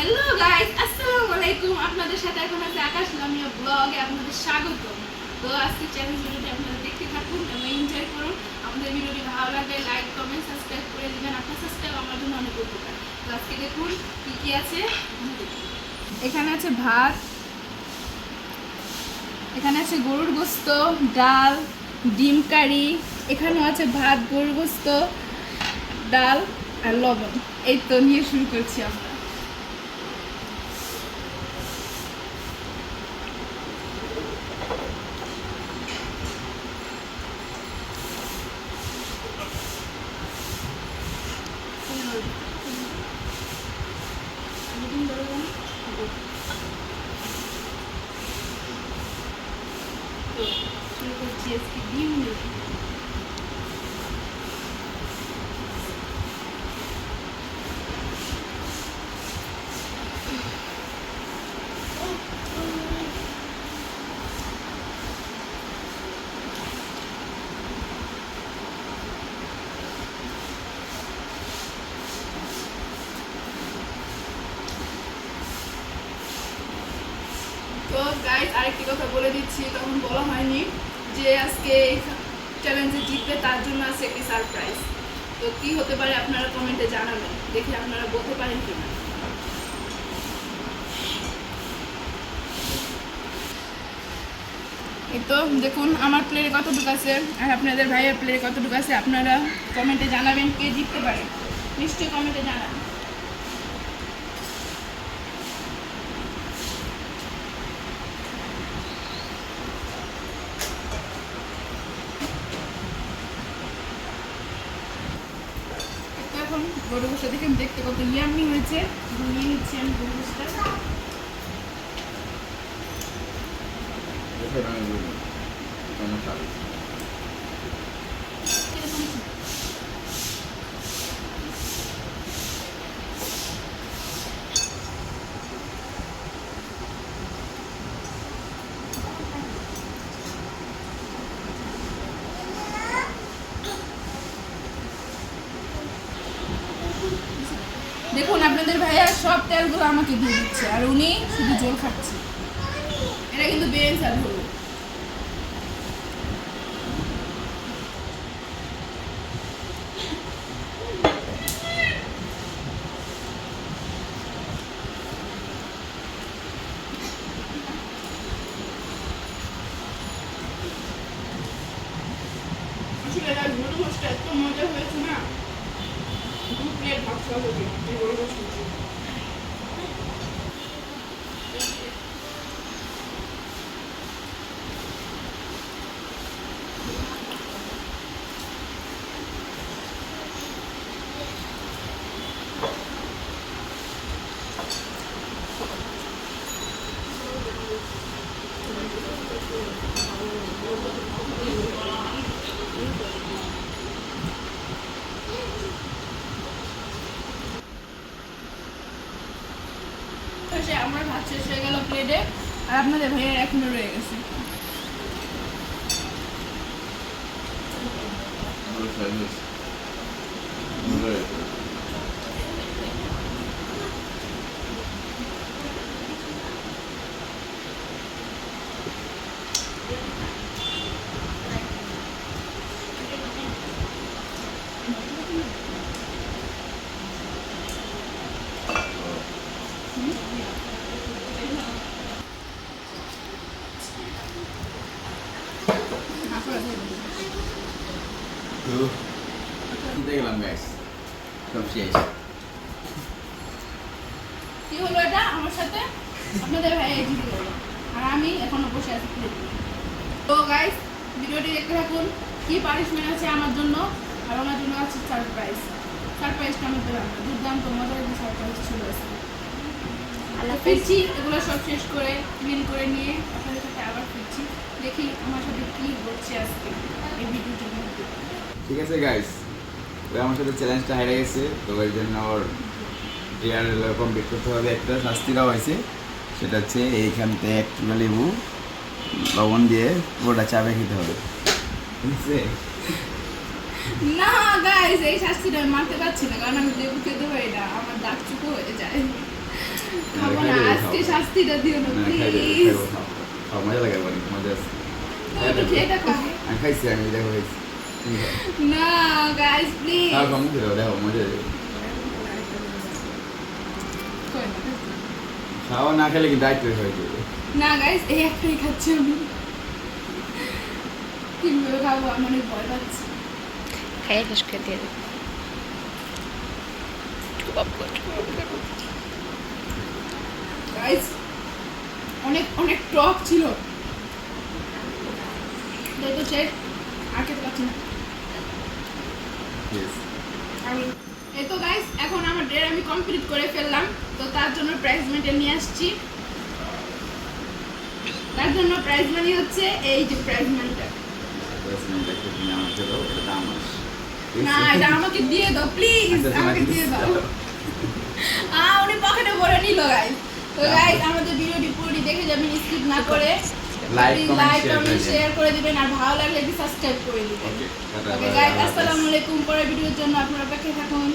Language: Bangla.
হ্যালো গাইস, আসসালামু আলাইকুম। আপনাদের সাথে এখন আছে আকাশ লামিয়া ব্লগে আপনাদের স্বাগত। তো আজকে চ্যানেল ভিডিওটি আপনারা দেখতে থাকুন এবং এনজয় করুন। আমাদের ভিডিওটি ভালো লাগলে লাইক কমেন্ট সাবস্ক্রাইব করে দিবেন। আপনার সাবস্ক্রাইব আমার জন্য অনেক উপকার। তো আজকে দেখুন কি কি আছে। এখানে আছে ভাত, এখানে আছে গরুর গোস্ত, ডাল, ডিম কারি, এখানেও আছে ভাত, গরুর গোস্ত, ডাল আর লবণ। এই তো নিয়ে শুরু করছি আমরা। তো শুরু করছি আজকে ডিম দিয়ে। তো গাইস আরেকটি কথা বলে দিচ্ছি, তখন বলা হয়নি যে আজকে চ্যালেঞ্জে জিতবে তার জন্য আছে একটি সারপ্রাইজ। তো কি হতে পারে আপনারা কমেন্টে জানাবেন, দেখি আপনারা বলতে পারেন কিনা। এই তো দেখুন আমার প্লেটে কতটুকু আছে আর আপনাদের ভাইয়ের প্লেটে কতটুকু আছে, আপনারা কমেন্টে জানাবেন কে জিততে পারে। নিশ্চয়ই কমেন্টে জানান। এখন গরু গোশটা দেখে দেখতে কত ইয়ামি হয়েছে। নিয়ে নিচ্ছি আমি গরু গোশটা। দেখুন আপনাদের ভাইয়া সব তেলগুলো আমাকে দিয়ে দিচ্ছে আর উনি শুধু জল খাচ্ছে। এটা কিন্তু বেঞ্চ আর হলো। আসলে এটা গরু গোশটা এত মজা হয়েছে না, 2 প্লেট ভাত খাওয়া হবে এই গরু গোশত। আমার ভাত শেষ হয়ে গেল প্লেটে আর আপনাদের ভাইয়ের এখনো রয়ে গেছে। গেলাম গাইস, সব শেষ। কি হলো এটা আমার সাথে, আপনাদের ভাই জিতে গেল আর আমি এখনো বসে আছি প্লেট নিয়ে। তো গাইস ভিডিওটি দেখতে থাকুন, কি পানিশমেন্ট আছে আমার জন্য আর ওনার জন্য আছে সারপ্রাইজ। সারপ্রাইজটা আমি পেলাম না, দুর্দান্ত মজার একটা সারপ্রাইজ ছিল আজকে। আল্লাহ ফিরছি এগুলো সব শেষ করে ক্লিন করে নিয়ে আপনাদের সাথে আবার ফিরছি। দেখি আমার সাথে কি হচ্ছে আজকে এই ভিডিওটির মধ্যে। ঠিক আছে গাইস, ও আমার সাথে চ্যালেঞ্জটা হেরে গেছে, তো এর জন্য ওর ডিয়ার কমপ্লিট করতে হবে। একটা শাস্তি দেওয়া হয়েছে, সেটা হচ্ছে এইখান থেকে এক টুকরা লেবু লবণ দিয়ে পুরোটা চাপে খেতে হবে, ঠিক আছে? না গাইস, এই শাস্তিটা আমি মানতে পারছি না, কারণ আমি লেবু খেতে পারি না, আমার দাঁত চুপো হয়ে যায়। খাবো না, খাইলে আজকে খাও। শাস্তিটা দিও না না, খাইলে প্লিজ। খাইবো, খাও। খাও, মজা লাগে অনেক মজা আছে। তুমি খেয়ে দেখো। আমি খাইছি, আমি দেখো খাইছি। তুমি খাও। না গাইস প্লিজ। খাও, খাও, মুখে দাও, দেখো মজা আছে। খাওয়া না খেলে কিন্তু দায়িত্ব হয়ে যাবে। না গাইস এই একটাই খাচ্ছি আমি। কিভাবে খাবো আমি অনেক ভয় পাচ্ছি। খাইয়ে শেষ করে দিয়ে দেবো। গাইস অনেক অনেক টক ছিল। দেখো চেক আর খেতে পাচ্ছি না। Yes. আমি এই তো গাইস এখন আমার ডেট আমি কমপ্লিট করে ফেললাম, তো তার জন্য প্রাইজ মেডেল নিয়ে আসছি। তার জন্য প্রাইজ মানি হচ্ছে এই যে প্রাইজ মানিটা। Yes, আমি দেখতে তুমি আমাকে দাও, এটা আমার। না এটা আমাকে দিয়ে দাও প্লিজ, আচ্ছা, আমাকে তোমাকে দিয়ে দাও। দাও। উনি পকেটে ভরে নিল গাইস। তো গাইস আমাদের ভিডিওটি পুরোটি দেখে যাবেন, স্কিপ না করে like like comment comment share share করে দিবেন, আর ভালো লাগলে একটু সাবস্ক্রাইব করে দিবেন। ওকে টাটা ওকে গাইস আসসালামু আলাইকুম। পরের ভিডিওর জন্য আপনারা অপেক্ষায় থাকুন।